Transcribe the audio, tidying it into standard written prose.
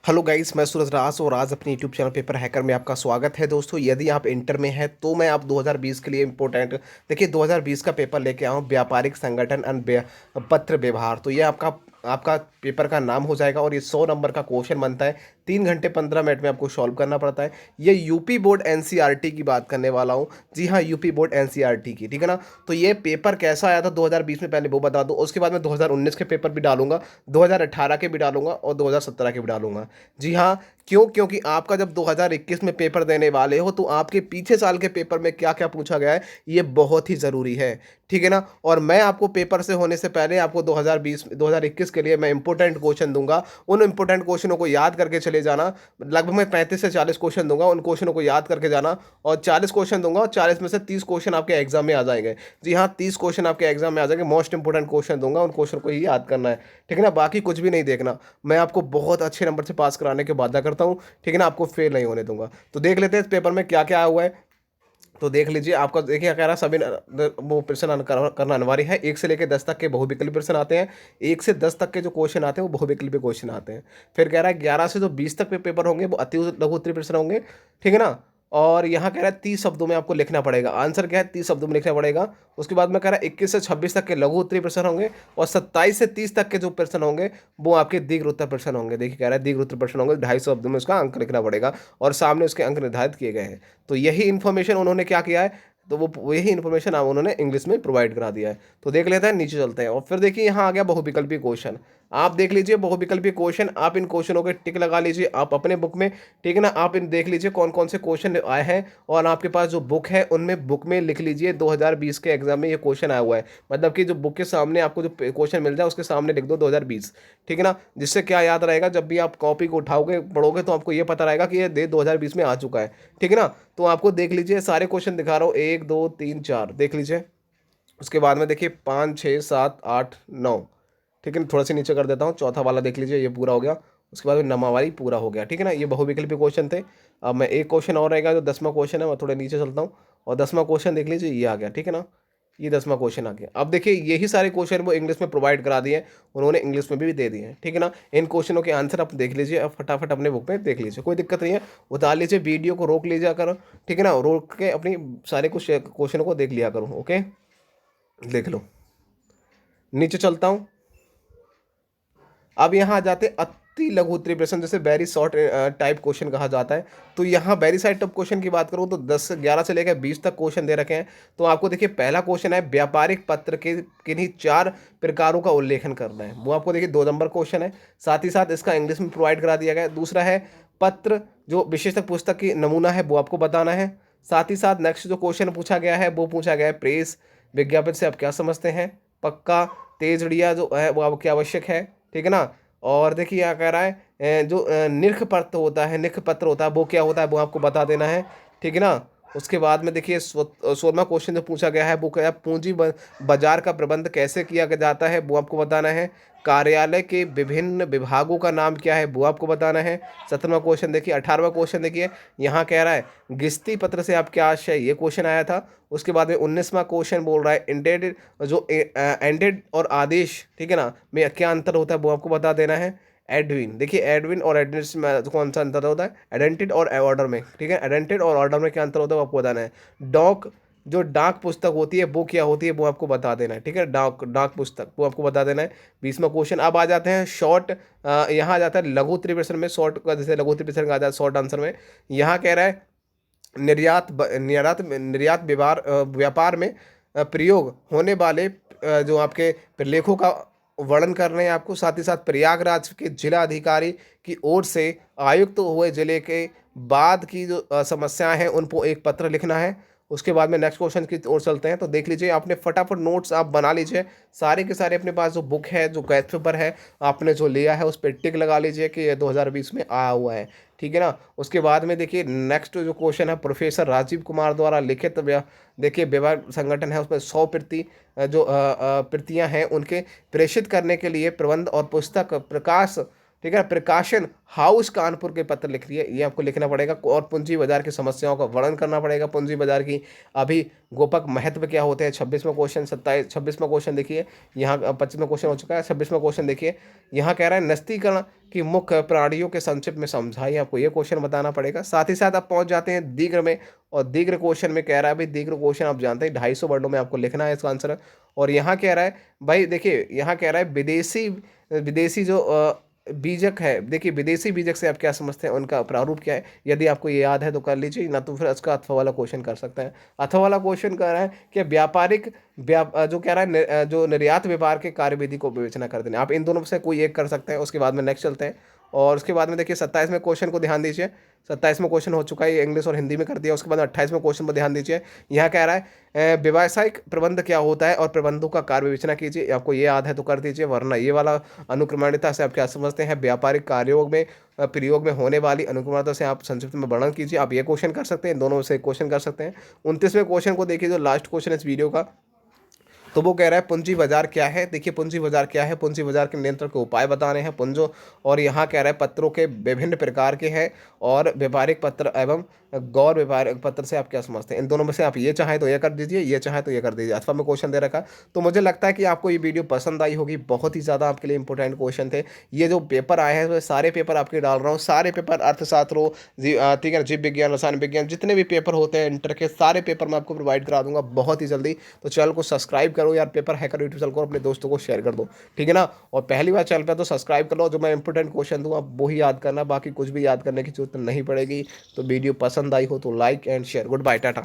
Hello guys, मैं सूरज रास और आज अपने यूट्यूब चैनल पेपर हैकर में आपका स्वागत है। दोस्तों, यदि आप इंटर में हैं तो मैं आप 2020 के लिए इम्पोर्टेंट देखिए 2020 का पेपर लेके आया हूँ, व्यापारिक संगठन पत्र व्यवहार। तो ये आपका आपका पेपर का नाम हो जाएगा और ये 100 नंबर का क्वेश्चन बनता है। 3 घंटे 15 मिनट में आपको सॉल्व करना पड़ता है। ये यूपी बोर्ड एनसीईआरटी की बात करने वाला हूँ। जी हाँ, यूपी बोर्ड एनसीईआरटी की, ठीक है ना। तो ये पेपर कैसा आया था 2020 में, पहले वो बता दूँ। उसके बाद मैं 2019 के पेपर भी डालूंगा, 2018 के भी डालूंगा और 2017 के भी डालूंगा। जी हाँ, क्यों? क्योंकि आपका जब 2021 में पेपर देने वाले हो तो आपके पीछे साल के पेपर में क्या क्या पूछा गया है ये बहुत ही ज़रूरी है, ठीक है ना। और मैं आपको पेपर से होने से पहले आपको 2020 2021 के लिए मैं इंपॉर्टेंट क्वेश्चन दूंगा। उन इंपॉर्टेंट क्वेश्चनों को याद करके चले जाना। लगभग मैं 35 से 40 क्वेश्चन दूंगा, उन क्वेश्चनों को याद करके जाना। और 40 क्वेश्चन दूंगा और 40 में से 30 क्वेश्चन आपके एग्जाम में आ जाएंगे। जी हाँ, 30 क्वेश्चन आपके एग्जाम में आ जाएंगे। मोस्ट इंपॉर्टेंट क्वेश्चन दूंगा, उन क्वेश्चन को ही याद करना है, ठीक है ना। बाकी कुछ भी नहीं देखना। मैं आपको बहुत अच्छे नंबर से पास कराने के वादा करता हूँ, ठीक है ना। आपको फेल नहीं होने दूंगा। तो देख लेते हैं इस पेपर में क्या क्या आया हुआ है। तो देख लीजिए, आपका देखिए क्या कह रहा है। सभी वो प्रश्न करना अनिवार्य है। 1 से लेकर 10 तक के बहुविकल्पी प्रश्न आते हैं। 1 से 10 तक के जो क्वेश्चन आते हैं वो बहुविकल्पी क्वेश्चन आते हैं। फिर कह रहा है 11 से जो 20 तक के पेपर होंगे वो अति लघु उत्तरीय प्रश्न होंगे, ठीक है ना। और यहाँ कह रहा है 30 शब्दों में आपको लिखना पड़ेगा। आंसर क्या है? 30 शब्दों में लिखना पड़ेगा। उसके बाद में कह रहा है 21 से 26 तक के लघु उत्तरीय प्रश्न होंगे और 27 से 30 तक के जो प्रश्न होंगे वो आपके दीर्घ उत्तर प्रश्न होंगे। देखिए कह रहा है दीर्घ उत्तर प्रश्न होंगे, 250 शब्दों में उसका अंक लिखना पड़ेगा और सामने उसके अंक निर्धारित किए गए हैं। तो यही इन्फॉर्मेशन उन्होंने क्या किया है, तो वो यही इन्फॉर्मेशन उन्होंने इंग्लिश में प्रोवाइड करा दिया है। तो देख लेते हैं, नीचे चलते हैं। और फिर देखिए यहाँ आ गया बहुविकल्पी क्वेश्चन। आप देख लीजिए बहुविकल्पी क्वेश्चन, आप इन क्वेश्चनों के टिक लगा लीजिए आप अपने बुक में, ठीक है ना। आप इन देख लीजिए कौन कौन से क्वेश्चन आए हैं और आपके पास जो बुक है उनमें बुक में लिख लीजिए 2020 के एग्जाम में ये क्वेश्चन आया हुआ है। मतलब कि जो बुक के सामने आपको जो क्वेश्चन मिल जाए उसके सामने लिख दो 2020, ठीक है ना। जिससे क्या याद रहेगा, जब भी आप कॉपी को उठाओगे पढ़ोगे तो आपको ये पता रहेगा कि ये दे 2020 में आ चुका है, ठीक है ना। तो आपको देख लीजिए सारे क्वेश्चन दिखा रहा हूँ, 1 2 3 4 देख लीजिए। उसके बाद में देखिए 5 6 7 8 9, ठीक है ना। थोड़ा सा नीचे कर देता हूँ, चौथा वाला देख लीजिए, ये पूरा हो गया। उसके बाद में नमावारी पूरा हो गया, ठीक है ना। ये बहुविकल्पी क्वेश्चन थे। अब मैं एक क्वेश्चन और रहेगा जो 10वां क्वेश्चन है, मैं थोड़ा नीचे चलता हूँ और 10वां क्वेश्चन देख लीजिए, ये आ गया, ठीक है ना। ये 10वां क्वेश्चन आ गया। अब देखिए यही सारे क्वेश्चन वो इंग्लिश में प्रोवाइड करा दिए, उन्होंने इंग्लिश में भी दे दिए हैं, ठीक है ना। इन क्वेश्चनों के आंसर आप देख लीजिए, अब फटाफट अपने बुक में देख लीजिए, कोई दिक्कत नहीं है। उतार लीजिए, वीडियो को रोक लीजिए करो, ठीक है ना। रोक के अपनी सारे कुछ क्वेश्चनों को देख लिया करो। ओके, देख लो। नीचे चलता हूँ। अब यहाँ आ जाते हैं अति लघु उत्तरीय प्रश्न, जैसे वेरी शॉर्ट टाइप क्वेश्चन कहा जाता है। तो यहाँ वेरी साइड टाइप क्वेश्चन की बात करूँ तो 11 से लेकर 20 तक क्वेश्चन दे रखे हैं। तो आपको देखिए पहला क्वेश्चन है व्यापारिक पत्र के किन्हीं 4 प्रकारों का उल्लेखन करना है। वो आपको देखिए 2 नंबर क्वेश्चन है। साथ ही साथ इसका इंग्लिश में प्रोवाइड करा दिया गया है। दूसरा है पत्र जो विशेषक पुस्तक की नमूना है वो आपको बताना है। साथ ही साथ नेक्स्ट जो क्वेश्चन पूछा गया है वो पूछा गया है प्रेस विज्ञापन से आप क्या समझते हैं। पक्का तेजड़िया जो है वो आपको आवश्यक है, ठीक है ना। और देखिए यहाँ कह रहा है जो निरख पत्र होता है, निरख पत्र होता है वो क्या होता है वो आपको बता देना है, ठीक है ना। उसके बाद में देखिए 16वां क्वेश्चन जो पूछा गया है वो क्या है, पूंजी बाजार का प्रबंध कैसे किया जाता है वो आपको बताना है। कार्यालय के विभिन्न विभागों का नाम क्या है वो आपको बताना है। 17वां क्वेश्चन देखिए। 18वां क्वेश्चन देखिए, यहाँ कह रहा है गिस्ती पत्र से आप क्या आशय, ये क्वेश्चन आया था। उसके बाद में 19वां क्वेश्चन बोल रहा है एंडेड जो एंडेड और आदेश, ठीक है ना, में क्या अंतर होता है वो आपको बता देना है। एडविन देखिए, एडविन और एडमिनिस्ट में कौन सा अंतर होता है, आइडेंटिटी और ऑर्डर में, ठीक है। आइडेंटिटी और ऑर्डर में क्या अंतर होता है वो आपको बताना है। डॉक जो डाक पुस्तक होती है वो क्या होती है वो आपको बता देना है, ठीक है। डाक डाक पुस्तक वो आपको बता देना है। 20वां क्वेश्चन। अब आ जाते हैं शॉर्ट, यहाँ आ जाता है लघु उत्तरीय प्रश्न में। शॉर्ट का जैसे लघु उत्तरीय प्रश्न का आ जाता है शॉर्ट आंसर में। यहाँ कह रहा है निर्यात व्यापार में प्रयोग होने वाले जो आपके प्रलेखों का वर्णन कर रहे हैं आपको। साथ ही साथ प्रयागराज के जिला अधिकारी की ओर से आयुक्त हुए जिले के बाद की जो समस्याएं हैं उनको एक पत्र लिखना है। उसके बाद में नेक्स्ट क्वेश्चन की ओर चलते हैं। तो देख लीजिए, आपने फटाफट नोट्स आप बना लीजिए सारे के सारे। अपने पास जो बुक है, जो गैस पेपर है आपने जो लिया है उस पर टिक लगा लीजिए कि ये 2020 में आया हुआ है, ठीक है ना। उसके बाद में देखिए नेक्स्ट जो क्वेश्चन है, प्रोफेसर राजीव कुमार द्वारा लिखित देखिए व्यवहार संगठन है उसमें 100 प्रतियां हैं उनके प्रेषित करने के लिए प्रबंध और पुस्तक प्रकाश ठीक है। प्रकाशन हाउस कानपुर के पत्र लिख रही है, ये आपको लिखना पड़ेगा। और पूंजी बाजार की समस्याओं का वर्णन करना पड़ेगा, पूंजी बाजार की अभी गोपक महत्व क्या होते हैं। 26वां क्वेश्चन, 26वां क्वेश्चन देखिए यहाँ, 25वां क्वेश्चन हो चुका है। 26वां क्वेश्चन देखिए, यहाँ कह रहा है नस्तीकरण की मुख्य प्रणालियों के संक्षिप्त में समझाइए, आपको ये क्वेश्चन बताना पड़ेगा। साथ ही साथ आप पहुंच जाते हैं दीर्घ में, और दीर्घ क्वेश्चन में कह रहा है भाई, दीर्घ क्वेश्चन आप जानते हैं 250 वर्डों में आपको लिखना है इसका आंसर। और यहाँ कह रहा है भाई, देखिए यहाँ कह रहा है विदेशी विदेशी जो बीजक है, देखिए विदेशी बीजक से आप क्या समझते हैं, उनका प्रारूप क्या है। यदि आपको ये याद है तो कर लीजिए, ना तो फिर इसका अथवा वाला क्वेश्चन कर सकते हैं। अथवा वाला क्वेश्चन कह रहा है कि व्यापारिक जो कह रहा है जो निर्यात व्यापार के कार्यविधि को विवेचना कर देना, आप इन दोनों में से कोई एक कर सकते हैं। उसके बाद में नेक्स्ट चलते हैं, और उसके बाद में देखिए 27वें क्वेश्चन को ध्यान दीजिए। 27वां क्वेश्चन हो चुका है, ये इंग्लिश और हिंदी में कर दिया। उसके बाद 28वें क्वेश्चन पर ध्यान दीजिए। यहाँ कह रहा है व्यावसायिक प्रबंध क्या होता है और प्रबंधों का कार्य विवेचना कीजिए, आपको ये याद है तो कर दीजिए, वरना ये वाला अनुक्रमणिकता से आप क्या समझते हैं, व्यापारिक कार्यों में प्रयोग में होने वाली अनुक्रमणिकता से आप संक्षिप्त में वर्णन कीजिए। आप ये क्वेश्चन कर सकते हैं, दोनों में से क्वेश्चन कर सकते हैं। 29वें क्वेश्चन को देखिए, जो लास्ट क्वेश्चन है इस वीडियो का, तो वो कह रहा है पूंजी बाजार क्या है। देखिए पूंजी बाजार क्या है, पूंजी बाजार के नियंत्रण के उपाय बताने हैं पूंजों। और यहाँ कह रहा है पत्रों के विभिन्न प्रकार के हैं, और व्यापारिक पत्र एवं गौर व्यापारिक पत्र से आप क्या समझते हैं। इन दोनों में से आप ये चाहें तो ये कर दीजिए, ये चाहें तो ये कर दीजिए। अथवा में क्वेश्चन दे रखा। तो मुझे लगता है कि आपको ये वीडियो पसंद आई होगी, बहुत ही ज़्यादा आपके लिए इंपॉर्टेंट क्वेश्चन थे। ये जो पेपर आए हैं वो सारे पेपर आपके डाल रहा हूँ, सारे पेपर अर्थशास्त्र हो, ठीक है, जीव विज्ञान, रसायन विज्ञान, जितने भी पेपर होते हैं इंटर के, सारे पेपर मैं आपको प्रोवाइड करा दूंगा बहुत ही जल्दी। तो चैनल को सब्सक्राइब करो यार, पेपर हैकर यूट्यूब चैनल को अपने दोस्तों को शेयर कर दो, ठीक है ना। और पहली बार चैनल पे तो सब्सक्राइब कर लो, जो मैं इंपॉर्टेंट क्वेश्चन दूंगा वही याद करना, बाकी कुछ भी याद करने की जरूरत नहीं पड़ेगी। तो वीडियो पसंद आई हो तो like and share. Good bye, Tata.